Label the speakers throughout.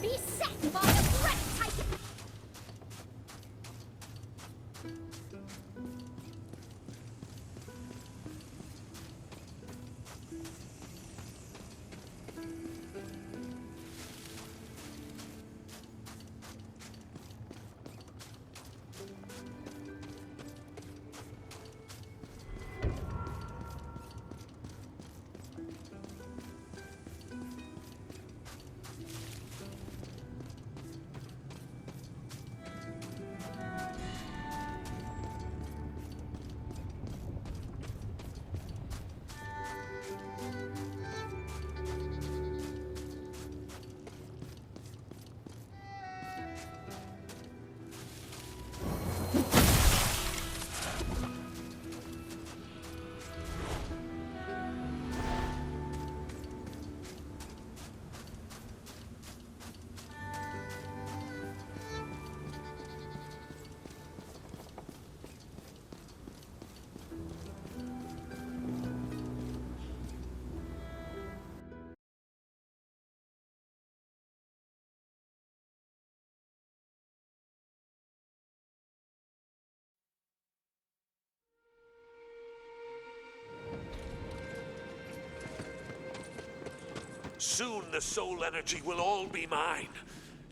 Speaker 1: Beset by the breath titan!
Speaker 2: Soon the soul energy will all be mine.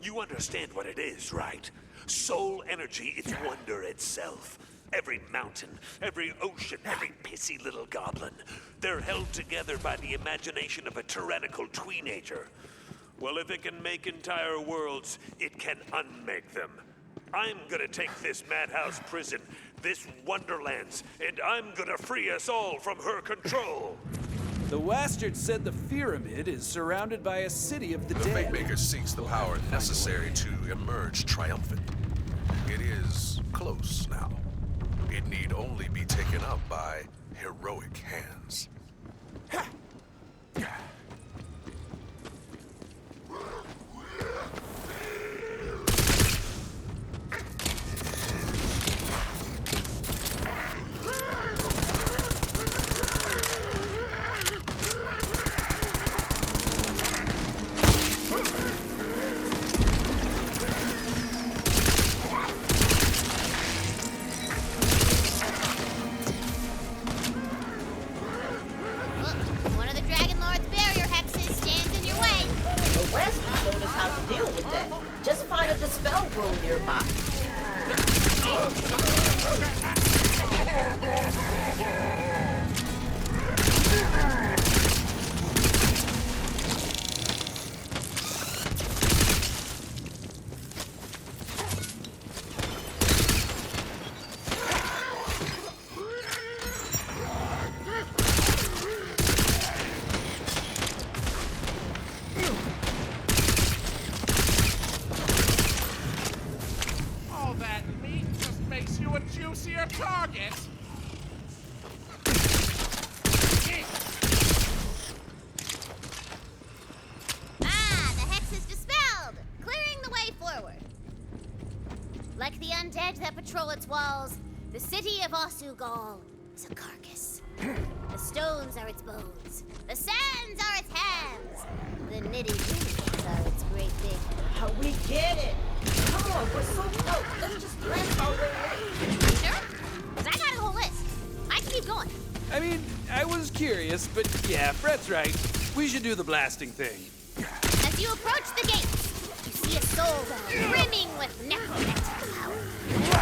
Speaker 2: You understand what it is, right? Soul energy is wonder itself. Every mountain, every ocean, every pissy little goblin. They're held together by the imagination of a tyrannical teenager. Well, if it can make entire worlds, it can unmake them. I'm gonna take this madhouse prison, this Wonderlands, and I'm gonna free us all from her control.
Speaker 3: The Wastard said the pyramid is surrounded by a city of the dead.
Speaker 4: The Fate Maker seeks the power necessary to emerge triumphant. It is close now. It need only be taken up by heroic hands.
Speaker 5: Just find a Dispell rune nearby.
Speaker 6: Juicier target!
Speaker 1: Ah, the hex is dispelled, clearing the way forward. Like the undead that patrol its walls, the city of Ossu-Gol is a carcass. The stones are its bones, the sands are its hands, the nitty-gritties are its great big...
Speaker 5: Oh, we get it! Come on, we're so close. Let's just blast our way in.
Speaker 1: Sure? Because I got a whole list. I can keep going.
Speaker 3: I mean, I was curious, but yeah, Fred's right. We should do the blasting thing.
Speaker 1: As you approach the gates, you see a soul well brimming with necromantic power.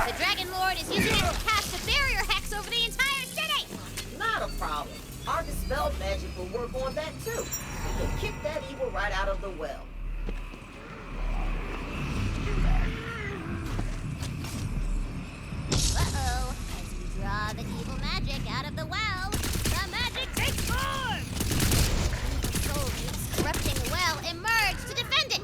Speaker 1: The Dragon Lord is using it to cast a barrier hex over the entire city!
Speaker 5: Not a problem. Our Dispel magic will work on that too. We can kick that evil right out of the well.
Speaker 1: Uh-oh. As you draw the evil magic out of the well, the magic takes form! Evil soul nukes corrupting the well emerge to defend it!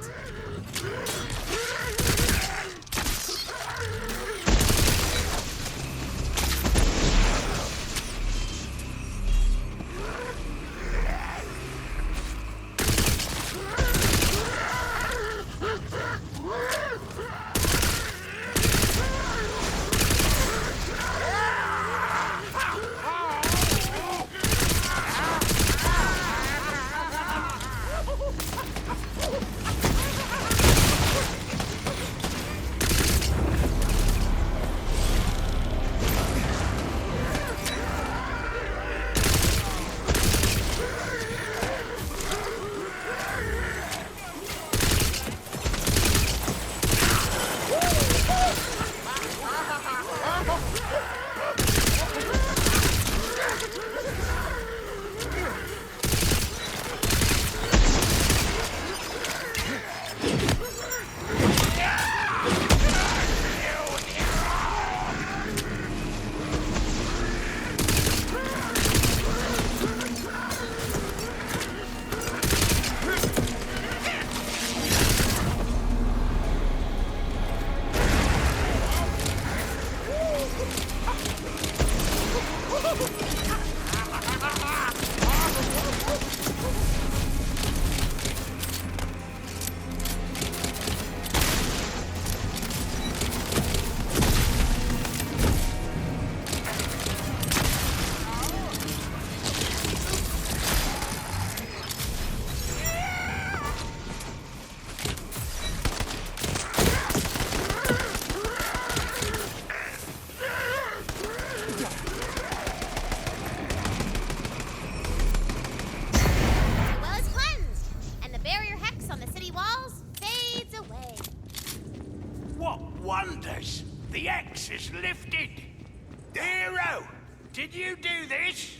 Speaker 6: Did you do this?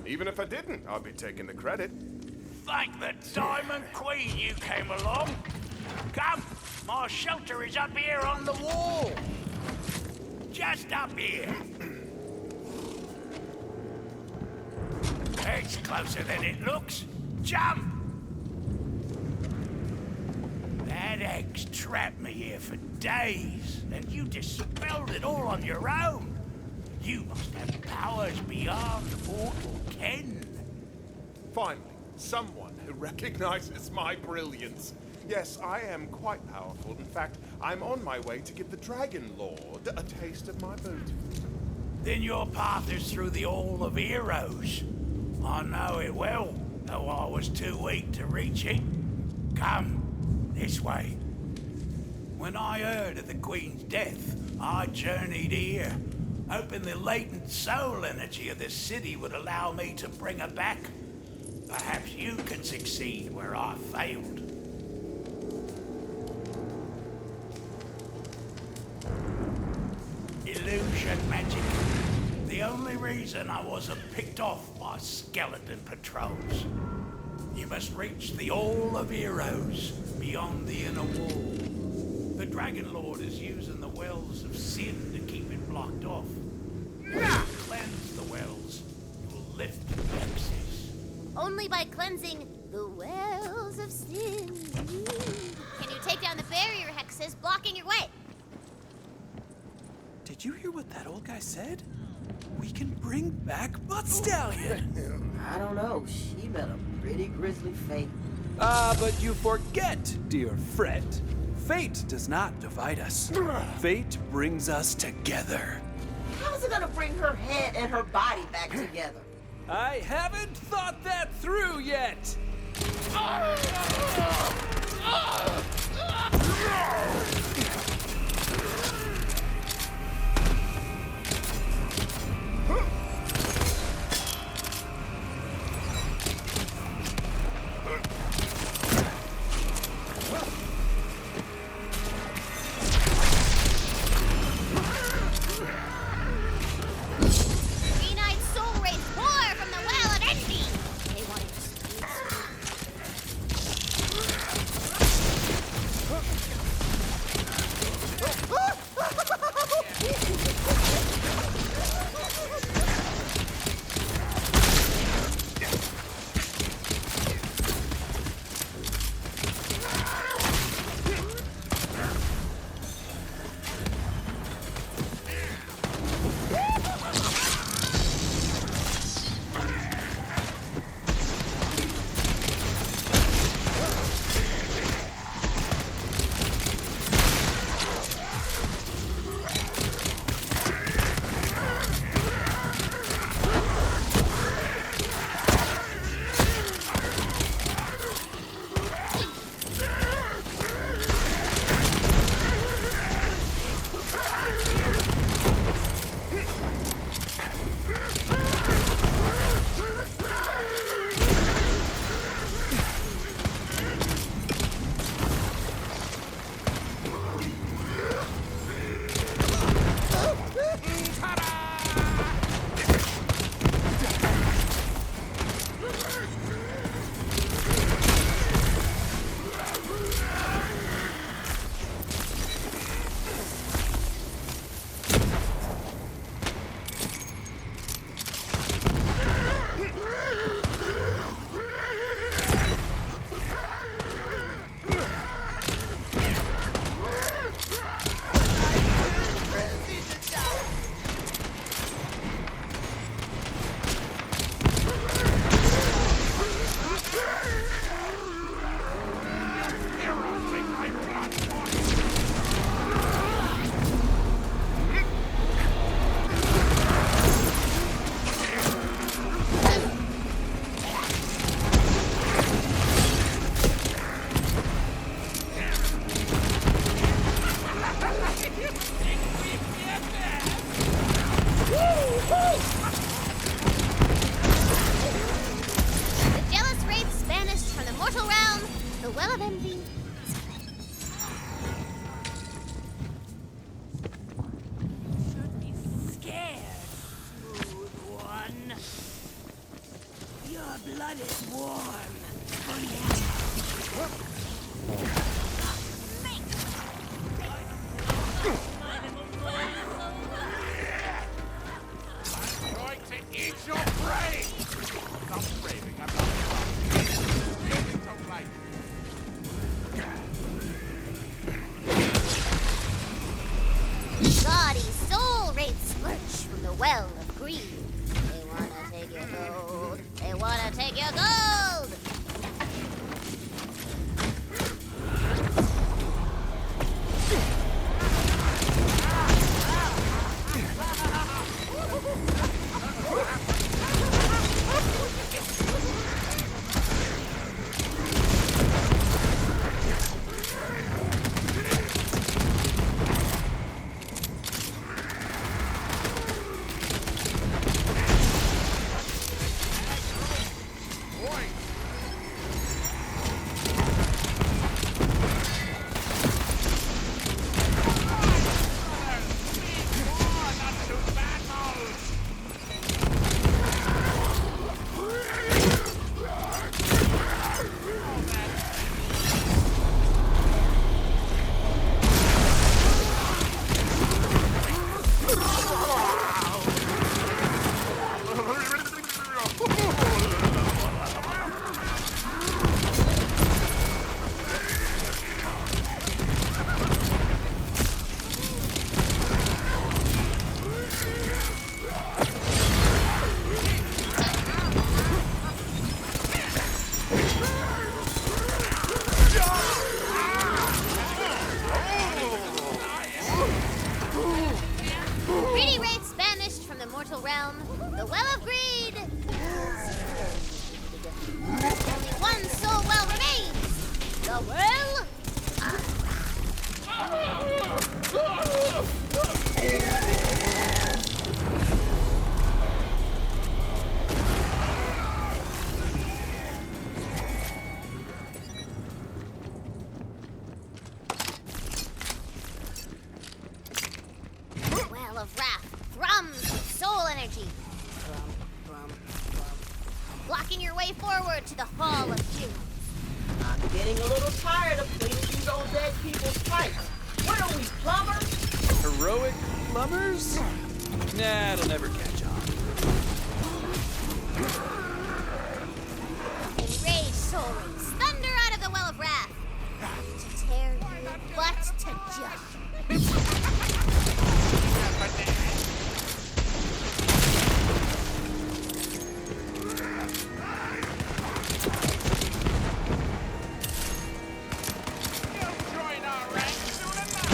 Speaker 7: Even if I didn't, I'd be taking the credit.
Speaker 6: Thank the Diamond Queen you came along. Come, my shelter is up here on the wall. Just up here. It's closer than it looks. Jump! That hex trapped me here for days, and you dispelled it all on your own. You must have powers beyond mortal ken.
Speaker 7: Finally, someone who recognizes my brilliance. Yes, I am quite powerful. In fact, I'm on my way to give the Dragon Lord a taste of my boot.
Speaker 6: Then your path is through the Hall of Heroes. I know it well, though I was too weak to reach it. Come, this way. When I heard of the Queen's death, I journeyed here, hoping the latent soul energy of this city would allow me to bring her back. Perhaps you can succeed where I failed. Illusion magic. The only reason I wasn't picked off by skeleton patrols. You must reach the Hall of Heroes beyond the inner wall. The Dragon Lord is using the wells of sin to keep it blocked off. When you cleanse the wells, you will lift the hexes.
Speaker 1: Only by cleansing the wells of sin. Can you take down the barrier hexes blocking your way?
Speaker 3: Did you hear what that old guy said? We can bring back Butt Stallion.
Speaker 5: I don't know. She met a pretty grisly fate.
Speaker 3: But you forget, dear Fred. Fate does not divide us. Fate brings us together.
Speaker 5: How's it gonna bring her head and her body back together?
Speaker 3: I haven't thought that through yet.
Speaker 1: Green-eyed soul wraiths pour from the well of envy. They want to well of envy.
Speaker 6: Should be scared, smooth Your blood is warm.
Speaker 7: I'm going to eat your brain! Stop raving, I'm not sorry. Don't like
Speaker 1: Gaudy soul wraiths lurch from the well of greed. They wanna take your gold. They wanna take your gold! Greedy wraiths banished from the mortal realm, the Well of Greed! Only one soul well remains! The Well Well of Wrath thrums with soul energy. Thrum, thrum, thrum. Blocking your way forward to the Hall of Fumes.
Speaker 5: I'm getting a little tired of cleaning these old dead people's pipes. What are we, plumbers?
Speaker 3: Heroic plumbers? Nah, it'll never catch on.
Speaker 1: Enraged soul wraiths thunder out of the Well of Wrath. To tear you butt to junk.
Speaker 7: join our ranks soon enough!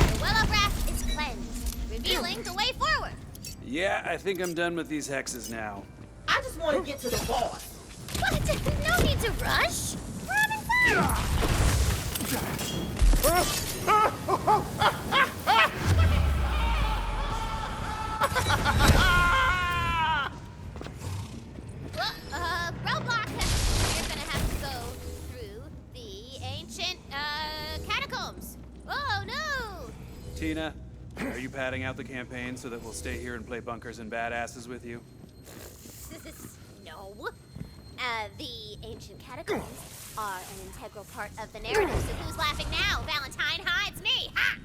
Speaker 1: The Well of Wrath is cleansed, revealing the way forward.
Speaker 3: Yeah, I think I'm done with these hexes now.
Speaker 5: I just want to get to the boss.
Speaker 1: What? No need to rush. We're having fun. Roadblock. You're gonna have to go through the ancient catacombs. Oh no!
Speaker 3: Tina, are you padding out the campaign so that we'll stay here and play bunkers and badasses with you?
Speaker 1: No. The ancient catacombs are an integral part of the narrative, so who's laughing now? Valentine, hi, it's me! Ha!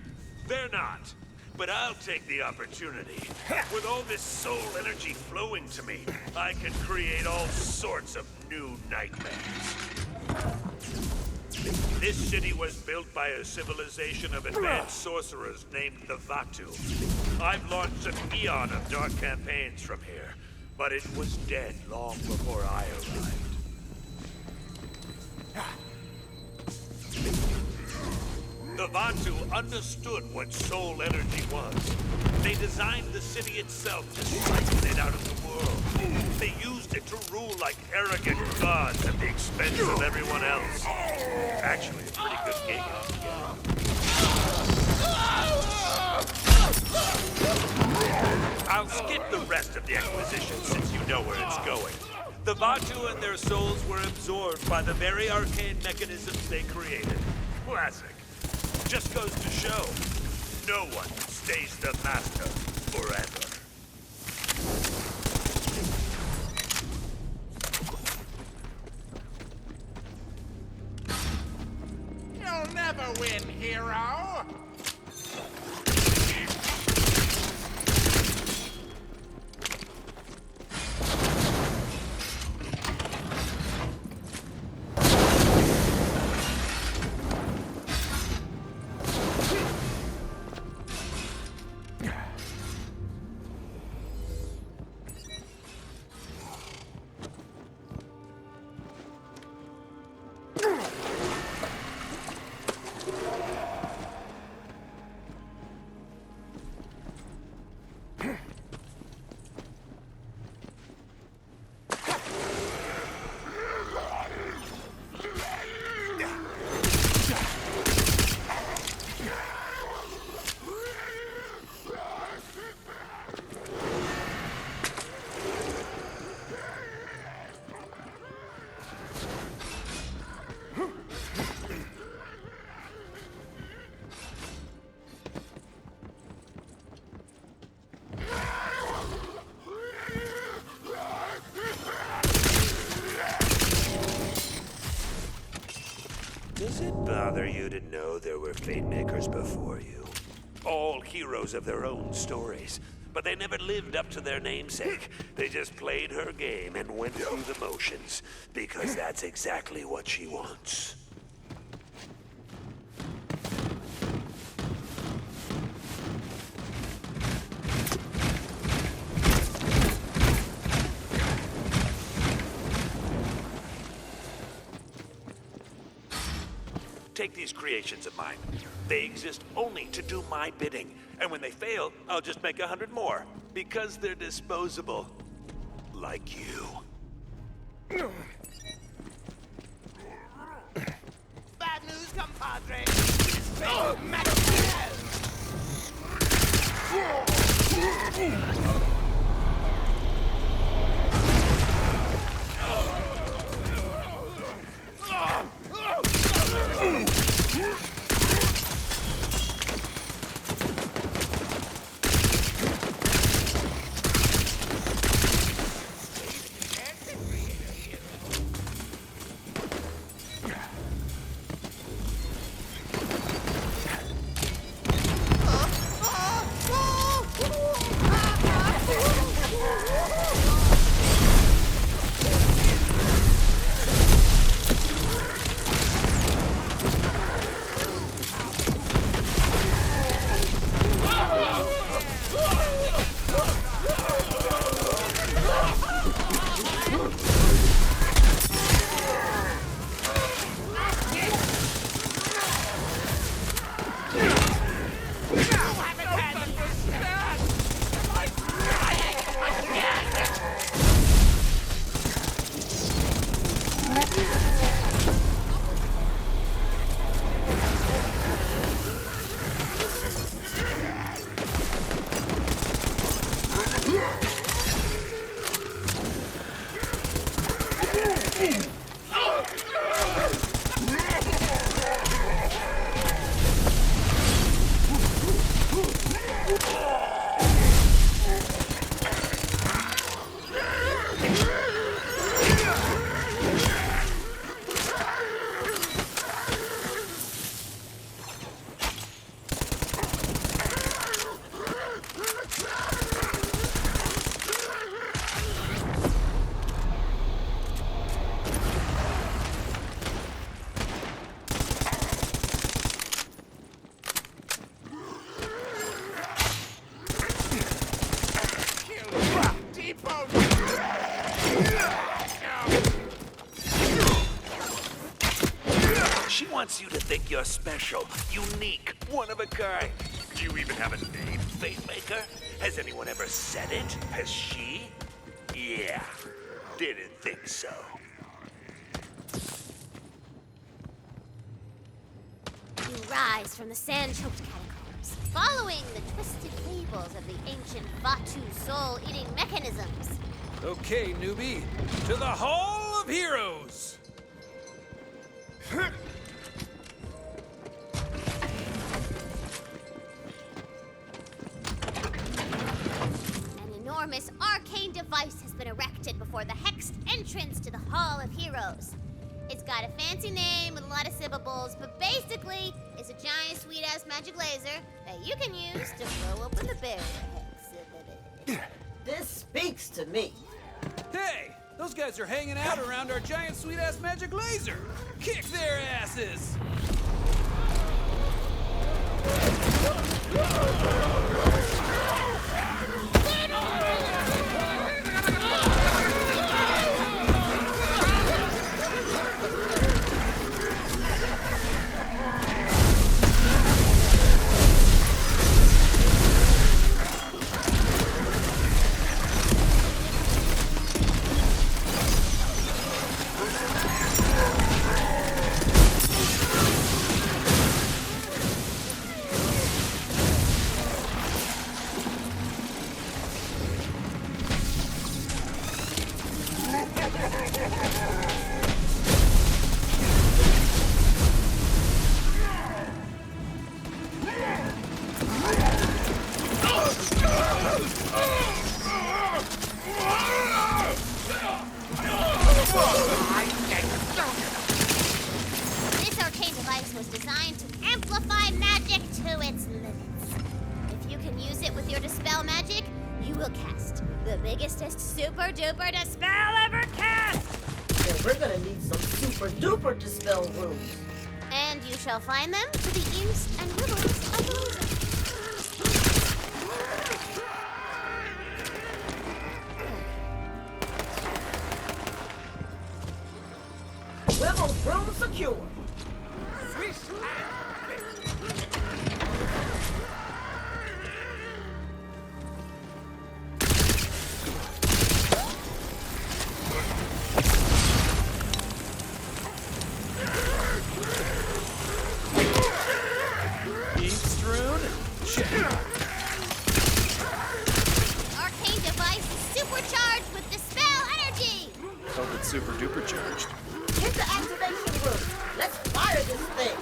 Speaker 2: They're not. But I'll take the opportunity. With all this soul energy flowing to me, I can create all sorts of new nightmares. This city was built by a civilization of advanced sorcerers named the Vatu. I've launched an eon of dark campaigns from here, but it was dead long before I arrived. Vatu understood what soul energy was. They designed the city itself to siphon it out of the world. They used it to rule like arrogant gods at the expense of everyone else. Actually, a pretty good game. I'll skip the rest of the exposition since you know where it's going. The Vatu and their souls were absorbed by the very arcane mechanisms they created. Classic. Just goes to show, no one stays the master forever.
Speaker 6: You'll never win, hero!
Speaker 2: Does it bother you to know there were fate makers before you? All heroes of their own stories. But they never lived up to their namesake. They just played her game and went through the motions. Because that's exactly what she wants. Take these creations of mine. They exist only to do my bidding. And when they fail, I'll just make 100 more. Because they're disposable. Like you.
Speaker 6: Bad news, compadre! Oh, Maxwell!
Speaker 2: wants you to think you're special, unique, one of a kind. Do you even have a name, Fatemaker? Has anyone ever said it? Has she? Yeah, didn't think so.
Speaker 1: You rise from the sand-choked catacombs, following the twisted fables of the ancient Batu soul-eating mechanisms.
Speaker 3: Okay, newbie, to the Hall of Heroes!
Speaker 1: An enormous arcane device has been erected before the hexed entrance to the Hall of Heroes. It's got a fancy name with a lot of syllables, but basically, it's a giant sweet-ass magic laser that you can use to blow open the barrier hex.
Speaker 5: This speaks to me.
Speaker 3: Hey, those guys are hanging out around our giant sweet-ass magic laser! Kick their asses!
Speaker 1: This arcane device was designed to amplify magic to its limits. If you can use it with your Dispel magic, you will cast the biggest Super Duper Dispel ever cast!
Speaker 5: Then we're gonna need some Super Duper Dispel runes.
Speaker 1: And you shall find them to the eamst and wibbles of the wizard.
Speaker 5: Wibbles room secure.
Speaker 3: Eamst rune? Check.
Speaker 1: Arcane device is supercharged with Dispel energy!
Speaker 3: Hope it's super duper charged.
Speaker 5: Hit the activation room. Let's fire this thing.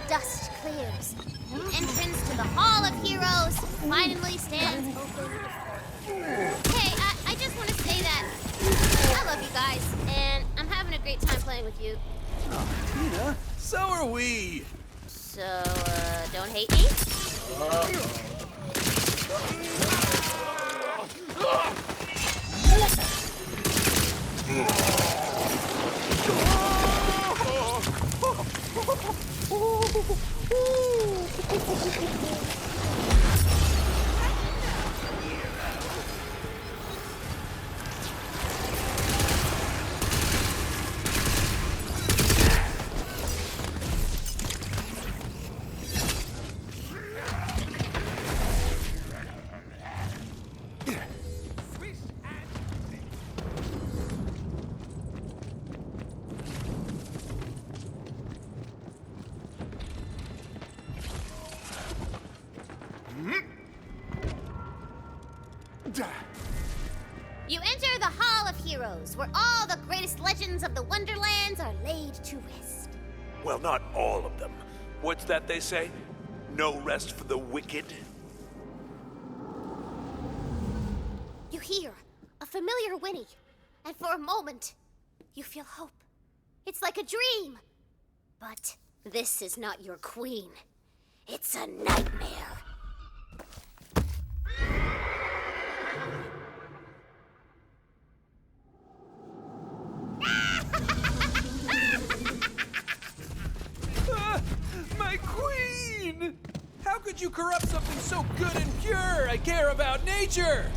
Speaker 1: Dust clears. The entrance to the Hall of Heroes finally stands open. Hey, I just want to say that I love you guys, and I'm having a great time playing with you.
Speaker 3: Tina, so are we!
Speaker 1: So, don't hate me? You enter the Hall of Heroes, where all the greatest legends of the Wonderlands are laid to rest.
Speaker 2: Well, not all of them. What's that they say? No rest for the wicked?
Speaker 1: hear a familiar whinny, and for a moment, you feel hope. It's like a dream. But this is not your queen. It's a nightmare.
Speaker 3: My queen! How could you corrupt something so good and pure? I care about nature!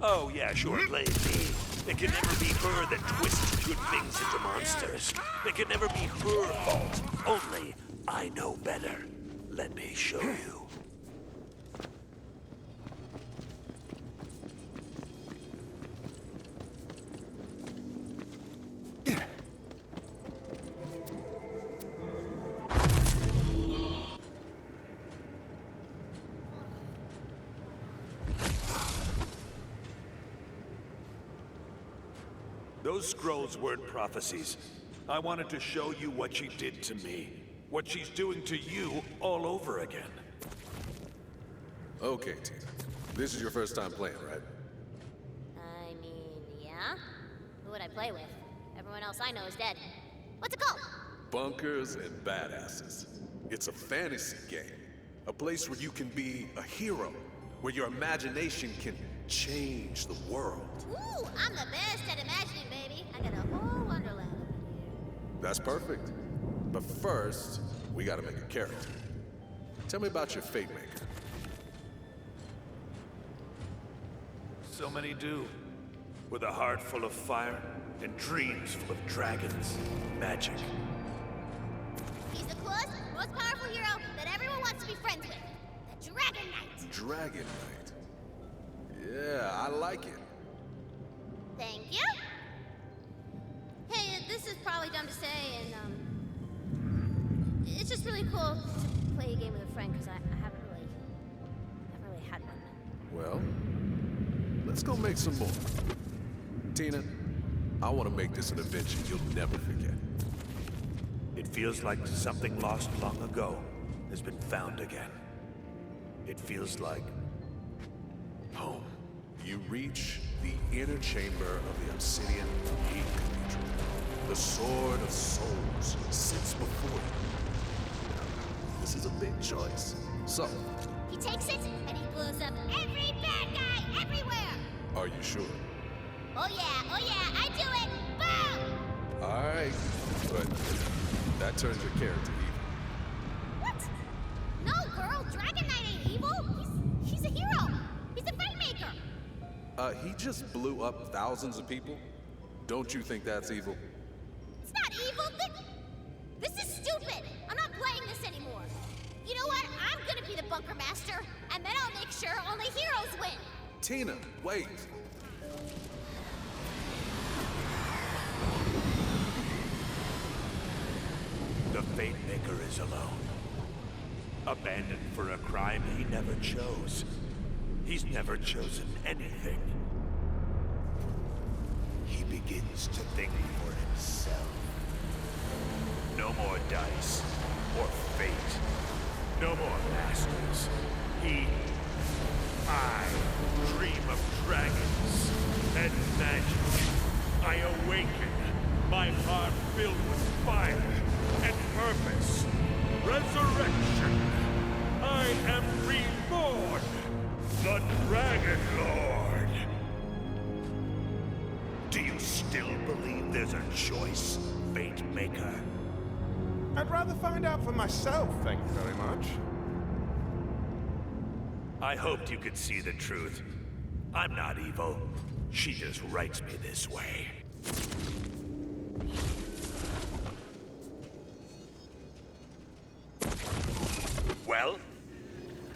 Speaker 2: Oh, yeah, sure, blame me. It can never be her that twists good things into monsters. It can never be her fault. Only I know better. Let me show you. Those scrolls weren't prophecies. I wanted to show you what she did to me. What she's doing to you all over again.
Speaker 4: Okay, Tina. This is your first time playing, right?
Speaker 1: I mean, yeah? Who would I play with? Everyone else I know is dead. What's it called?
Speaker 4: Bunkers and Badasses. It's a fantasy game. A place where you can be a hero. Where your imagination can change the world.
Speaker 1: Ooh, I'm the best at imagining, baby. I got a whole Wonderland over here.
Speaker 4: That's perfect. But first, we gotta make a character. Tell me about your Fate Maker.
Speaker 2: So many do. With a heart full of fire and dreams full of dragons, magic.
Speaker 1: He's the coolest, most powerful hero that everyone wants to be friends with. The Dragon Knight.
Speaker 4: Dragon Knight. Yeah, I like it.
Speaker 1: Thank you. Hey, this is probably dumb to say, and it's just really cool to play a game with a friend because I haven't really had one.
Speaker 4: Well, let's go make some more. Tina, I want to make this an adventure you'll never forget.
Speaker 2: It feels like something lost long ago has been found again. It feels like home.
Speaker 4: You reach the inner chamber of the Obsidian Gate Cathedral. The Sword of Souls sits before you. This is a big choice. So,
Speaker 1: He takes it and he blows up every bad guy everywhere.
Speaker 4: are you sure?
Speaker 1: Oh yeah, I do it. Boom!
Speaker 4: Alright, but that turns your character evil.
Speaker 1: What? No, girl, Dragon Knight ain't evil. He's a hero. He's a Fate Maker.
Speaker 4: He just blew up thousands of people. Don't you think that's evil?
Speaker 1: It's not evil. This is stupid. I'm not playing this anymore. You know what? I'm gonna be the Bunker Master, and then I'll make sure only heroes win.
Speaker 4: Tina, wait.
Speaker 2: The Fate Maker is alone. Abandoned for a crime he never chose. He's never chosen anything. He begins to think for himself. No more dice or fate. No more masters. I dream of dragons and magic. I awaken, my heart filled with fire and purpose. Resurrection. I am reborn, the Dragon Lord. Do you still believe there's a choice, Fate Maker?
Speaker 7: I'd rather find out for myself, thank you very much.
Speaker 2: I hoped you could see the truth. I'm not evil. She just writes me this way. Well,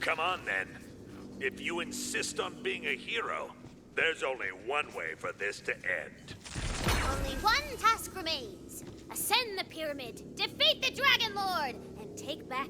Speaker 2: come on then. If you insist on being a hero, there's only one way for this to end.
Speaker 1: Only one task remains. Ascend the pyramid, defeat the Dragon Lord, and take back